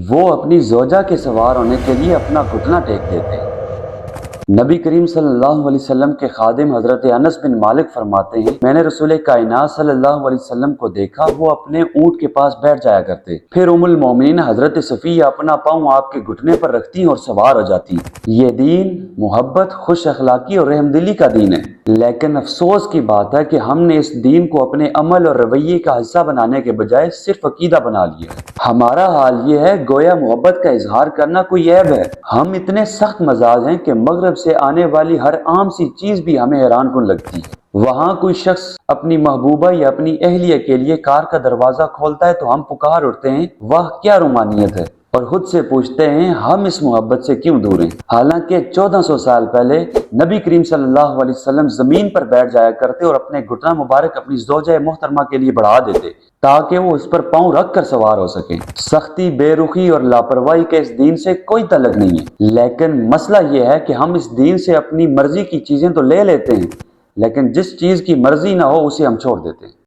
وہ اپنی زوجہ کے سوار ہونے کے لیے اپنا گھٹنا ٹیک دیتے۔ نبی کریم صلی اللہ علیہ وسلم کے خادم حضرت انس بن مالک فرماتے ہیں، میں نے رسول کائنات صلی اللہ علیہ وسلم کو دیکھا، وہ اپنے اونٹ کے پاس بیٹھ جایا کرتے، پھر ام المومنین حضرت صفیہ اپنا پاؤں آپ کے گھٹنے پر رکھتی اور سوار ہو جاتی۔ یہ دین محبت، خوش اخلاقی اور رحم دلی کا دین ہے، لیکن افسوس کی بات ہے کہ ہم نے اس دین کو اپنے عمل اور رویے کا حصہ بنانے کے بجائے صرف عقیدہ بنا لیا ہے۔ ہمارا حال یہ ہے گویا محبت کا اظہار کرنا کوئی عیب ہے۔ ہم اتنے سخت مزاج ہیں کہ مغرب سے آنے والی ہر عام سی چیز بھی ہمیں حیران کن لگتی ہے۔ وہاں کوئی شخص اپنی محبوبہ یا اپنی اہلیہ کے لیے کار کا دروازہ کھولتا ہے تو ہم پکار اٹھتے ہیں، واہ کیا رومانیت ہے، اور خود سے پوچھتے ہیں ہم اس محبت سے کیوں دور ہیں۔ حالانکہ 1400 سال پہلے نبی کریم صلی اللہ علیہ وسلم زمین پر بیٹھ جایا کرتے اور اپنے گھٹنا مبارک اپنی زوجہ محترمہ کے لیے بڑھا دیتے تاکہ وہ اس پر پاؤں رکھ کر سوار ہو سکیں۔ سختی، بے رخی اور لاپرواہی کے اس دین سے کوئی تعلق نہیں ہے، لیکن مسئلہ یہ ہے کہ ہم اس دین سے اپنی مرضی کی چیزیں تو لے لیتے ہیں، لیکن جس چیز کی مرضی نہ ہو اسے ہم چھوڑ دیتے ہیں۔